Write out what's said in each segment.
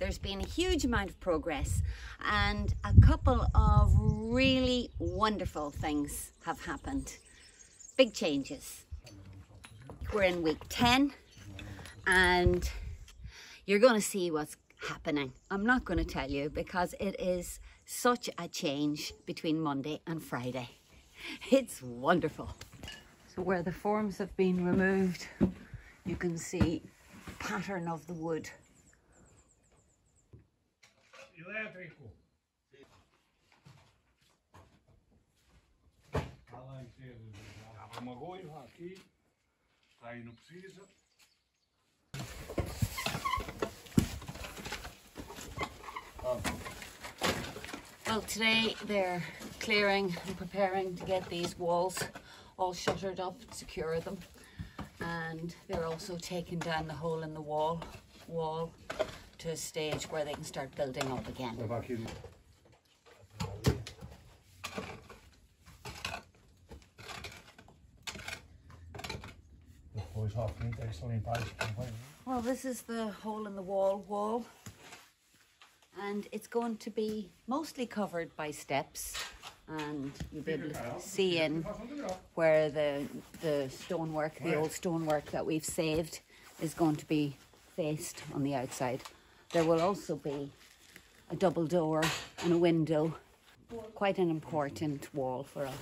there's been a huge amount of progress and a couple of really wonderful things have happened. Big changes. We're in week 10 and you're going to see what's happening. I'm not going to tell you because it is such a change between Monday and Friday. It's wonderful. So where the forms have been removed, you can see the pattern of the wood. Elétrico. Há uma goiva aqui, está aí, não precisa. Well, today they're clearing and preparing to get these walls all shuttered up, secure them, and they're also taking down the hole in the wall to a stage where they can start building up again. Well, this is the hole in the wall, and it's going to be mostly covered by steps, and you'll be able to see in where the stonework, the old stonework that we've saved, is going to be faced on the outside. There will also be a double door and a window. Quite an important wall for us.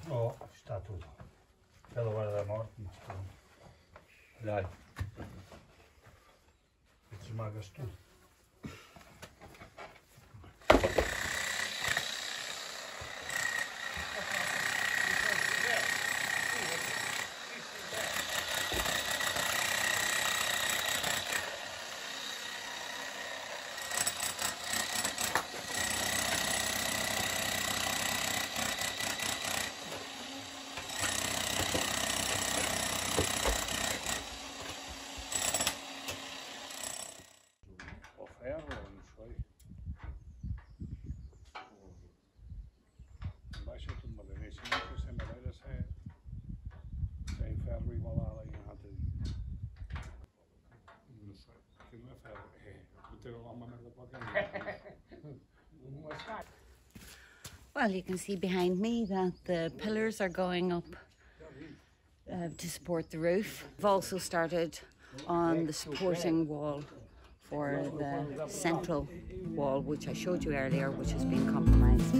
Oh, está tudo. Pela hora da morte, mas pronto. Olha aí. Desmagas tudo. Well, you can see behind me that the pillars are going up to support the roof. We've also started on the supporting wall for the central wall, which I showed you earlier, which has been compromised.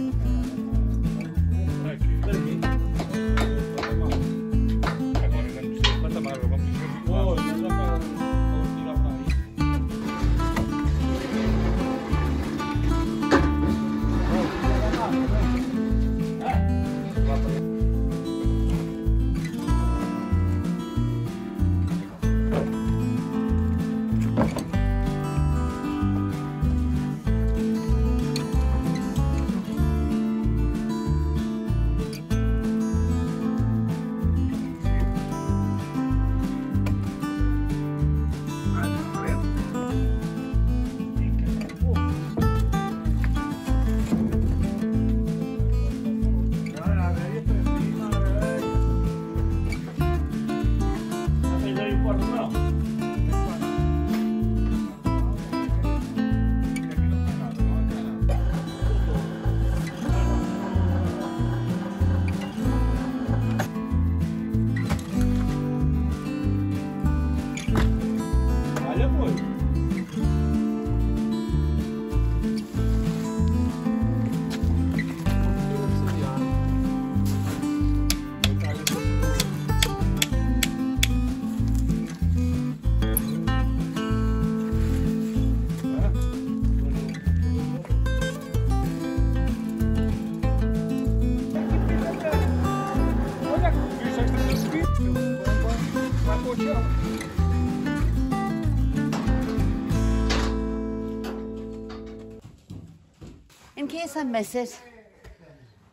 In case I miss it,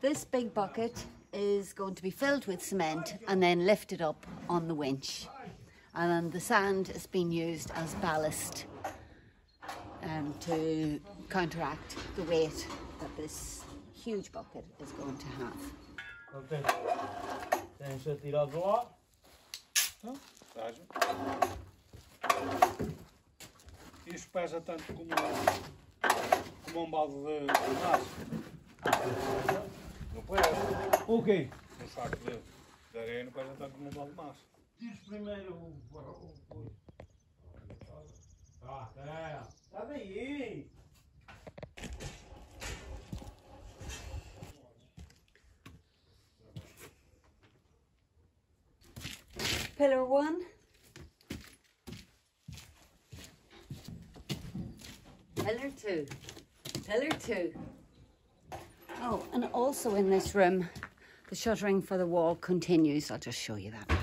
this big bucket is going to be filled with cement and then lifted up on the winch. And then the sand is being used as ballast to counteract the weight that this huge bucket is going to have. Ok. Tem-se atirado lá. Não, veja. Isto pesa tanto como um balde de massa. Não pesa. O quê? Um saco de areia não pesa tanto como um balde de massa. Tires primeiro o coisa. Está daí! Pillar 1. Pillar 2. Pillar 2. Oh, and also in this room, the shuttering for the wall continues. I'll just show you that now.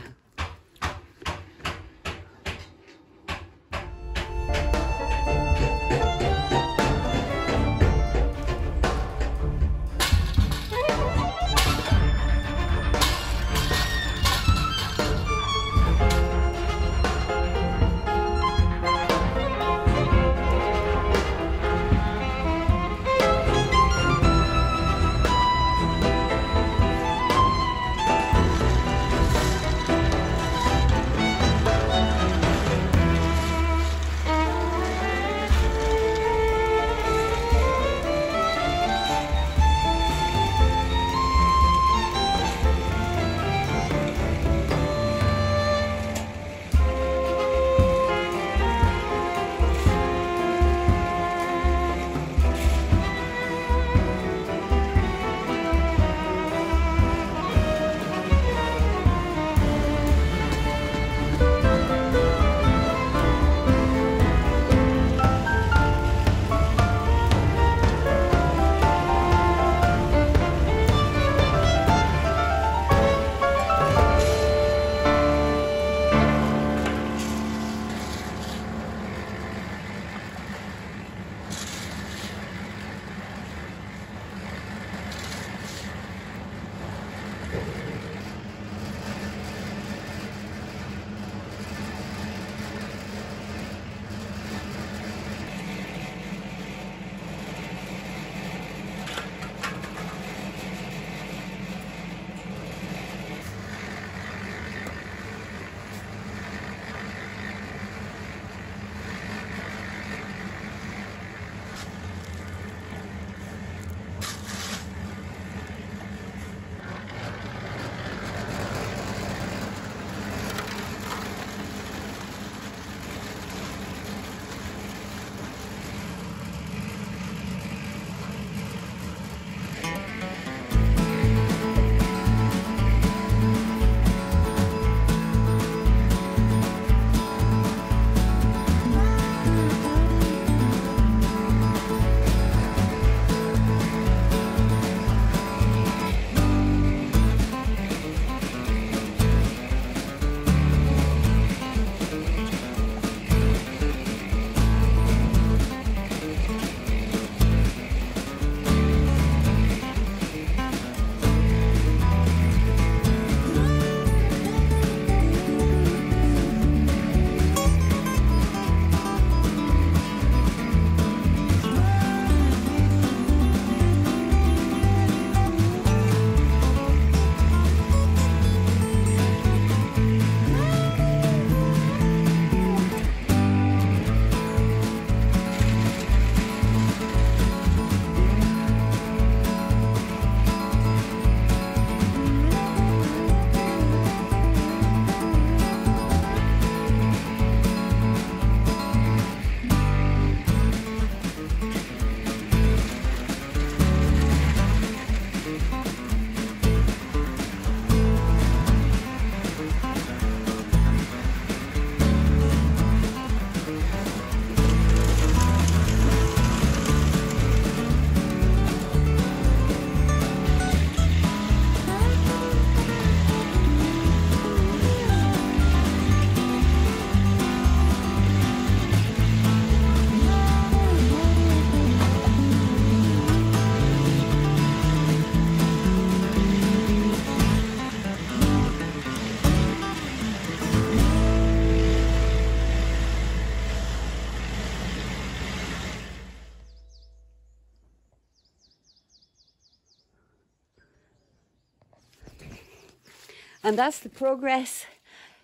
And that's the progress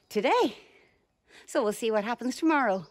today. So we'll see what happens tomorrow.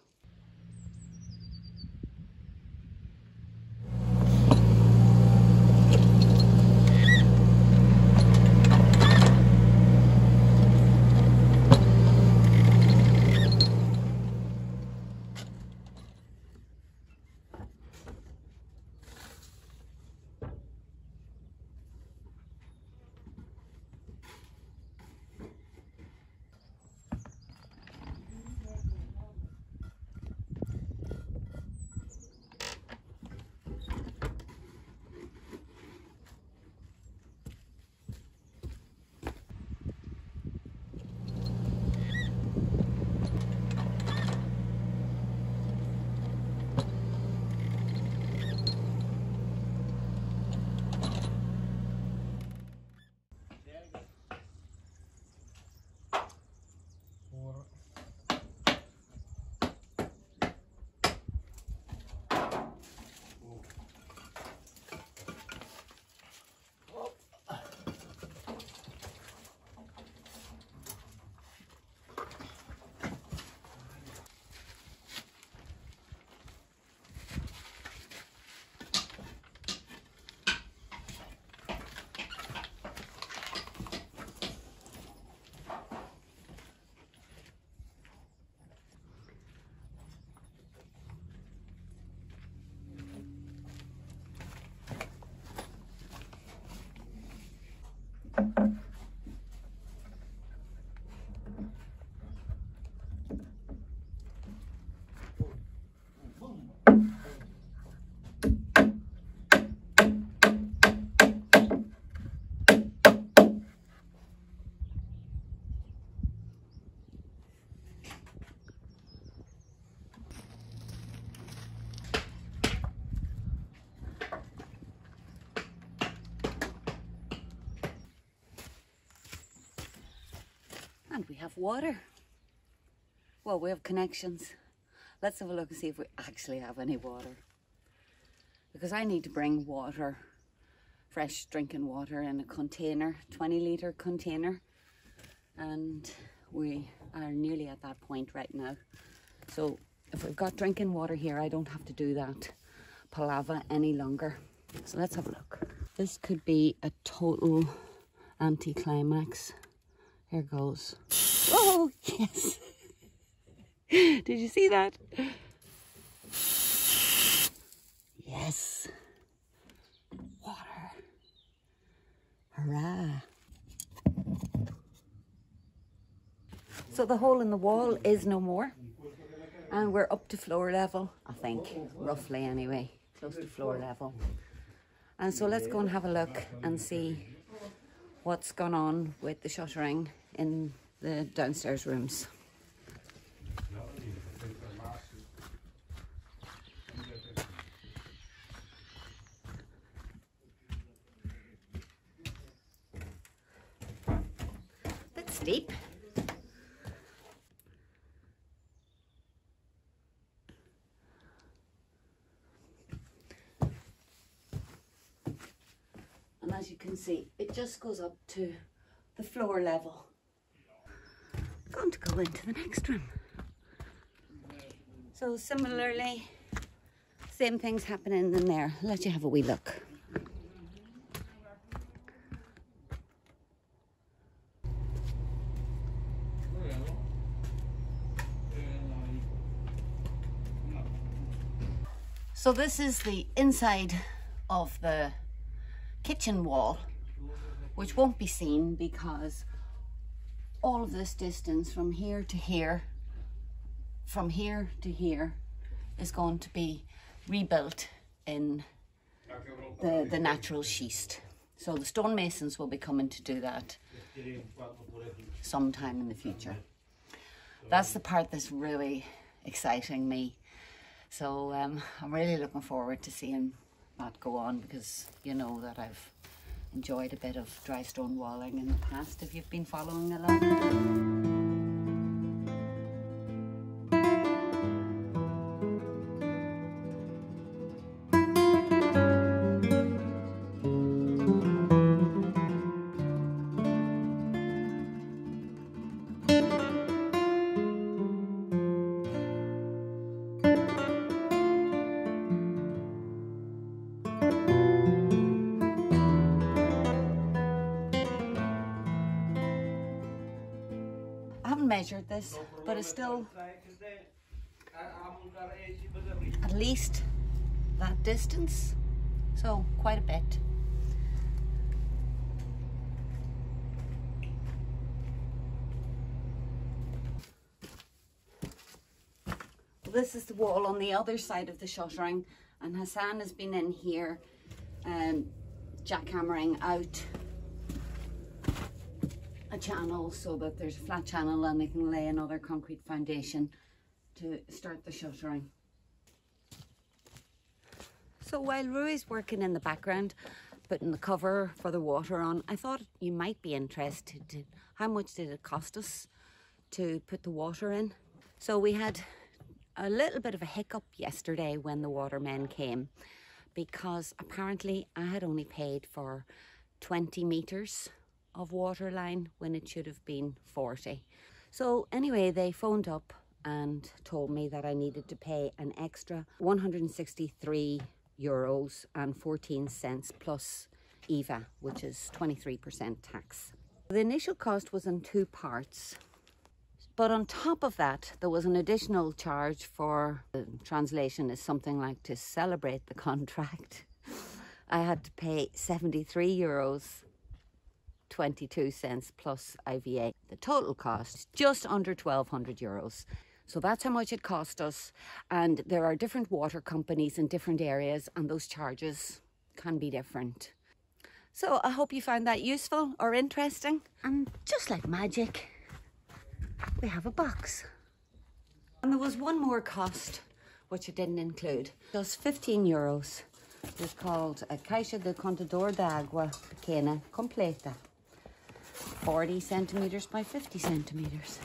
And we have water. Well, we have connections. Let's have a look and see if we actually have any water. Because I need to bring water, fresh drinking water in a container, 20-litre container. And we are nearly at that point right now. So if we've got drinking water here, I don't have to do that palaver any longer. So let's have a look. This could be a total anticlimax. Here goes. Oh, yes. Did you see that? Yes. Water. Hurrah. So the hole in the wall is no more. And we're up to floor level, I think. Roughly anyway. Close to floor level. And so let's go and have a look and see what's gone on with the shuttering in the downstairs rooms. Bit steep. And as you can see, it just goes up to the floor level. Going to go into the next room. So similarly, same things happening in there. I'll let you have a wee look. So this is the inside of the kitchen wall, which won't be seen because all of this distance from here to here, from here to here, is going to be rebuilt in the natural schist. So the stonemasons will be coming to do that sometime in the future. That's the part that's really exciting me. So I'm really looking forward to seeing that go on, because you know that I've enjoyed a bit of dry stone walling in the past if you've been following along. measured this, but it's still at least that distance, so quite a bit. This is the wall on the other side of the shuttering, and Hassan has been in here jackhammering out a channel so that there's a flat channel and they can lay another concrete foundation to start the shuttering. So while Rui's working in the background putting the cover for the water on, I thought you might be interested in how much did it cost us to put the water in. So we had a little bit of a hiccup yesterday when the watermen came, because apparently I had only paid for 20 metres of water line when it should have been 40. So anyway, they phoned up and told me that I needed to pay an extra €163.14 plus IVA, which is 23% tax. The initial cost was in 2 parts. But on top of that, there was an additional charge for, the translation is something like to celebrate the contract. I had to pay €73.22 plus IVA. The total cost, just under €1,200. So that's how much it cost us. And there are different water companies in different areas, and those charges can be different. So I hope you found that useful or interesting. And just like magic, we have a box. And there was one more cost which I didn't include. Just €15. It's called a caixa de contador de agua pequena completa, 40 centimeters by 50 centimeters.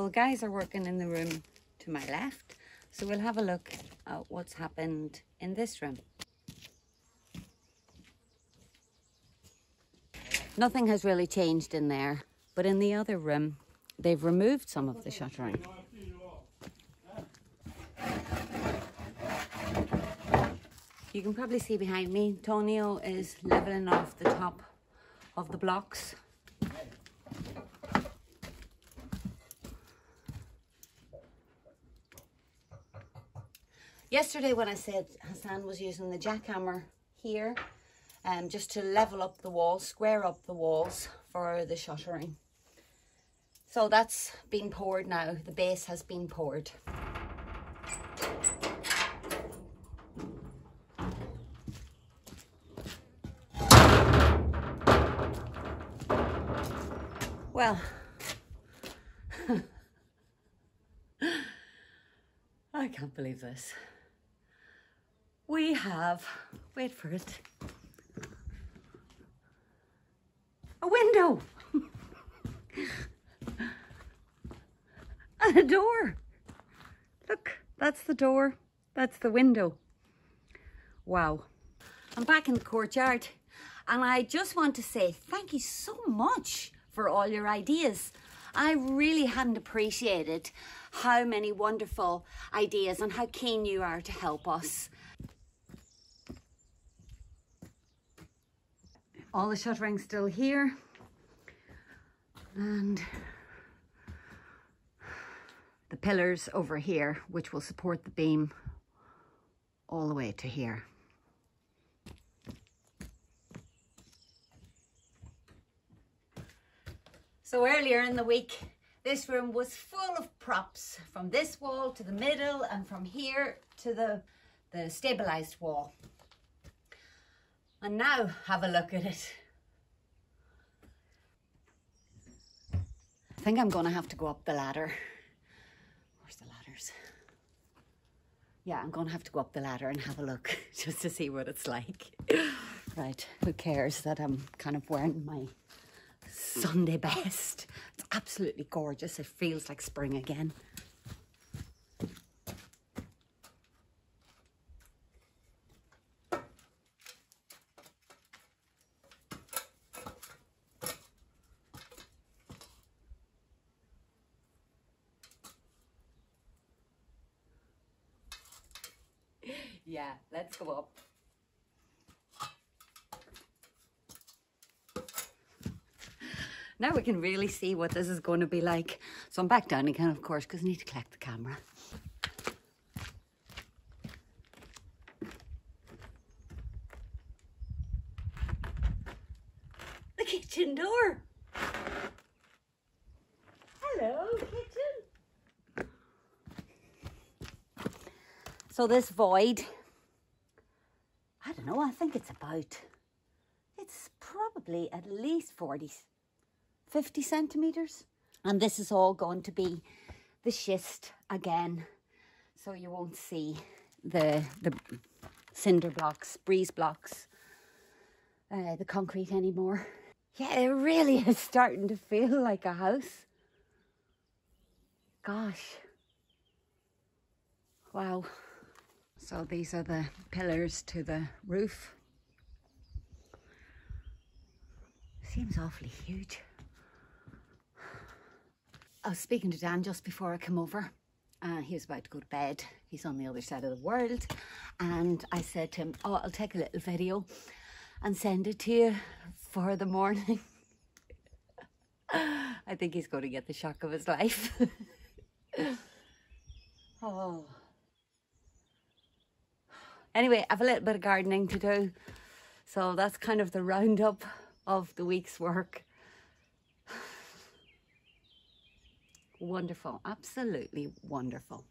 So guys are working in the room to my left. So we'll have a look at what's happened in this room. Nothing has really changed in there, but in the other room, they've removed some of the shuttering. You can probably see behind me, Tonio is leveling off the top of the blocks. Yesterday when I said Hassan was using the jackhammer here, just to level up the walls, square up the walls for the shuttering. So that's been poured now, the base has been poured. Well, I can't believe this. We have, wait for it, a window and a door. Look, that's the door, that's the window. Wow. I'm back in the courtyard and I just want to say thank you so much for all your ideas. I really hadn't appreciated how many wonderful ideas and how keen you are to help us. All the shuttering's still here, and the pillars over here, which will support the beam all the way to here. So earlier in the week, this room was full of props, from this wall to the middle and from here to the stabilised wall. And now have a look at it. I think I'm going to have to go up the ladder. Where's the ladders? Yeah, I'm going to have to go up the ladder and have a look just to see what it's like. Right, who cares that I'm kind of wearing my Sunday best. It's absolutely gorgeous. It feels like spring again. Yeah, let's go up. Now we can really see what this is going to be like. So I'm back down again, of course, because I need to collect the camera. The kitchen door. Hello, kitchen. So this void, I don't know, I think it's probably at least 50 centimetres, and this is all going to be the schist again, so you won't see the cinder blocks, breeze blocks, the concrete anymore. Yeah, it really is starting to feel like a house. Gosh, wow. So these are the pillars to the roof. Seems awfully huge. I was speaking to Dan just before I came over. He was about to go to bed. He's on the other side of the world. And I said to him, oh, I'll take a little video and send it to you for the morning. I think he's going to get the shock of his life. Oh. Anyway, I have a little bit of gardening to do. So that's kind of the roundup of the week's work. Wonderful, absolutely wonderful.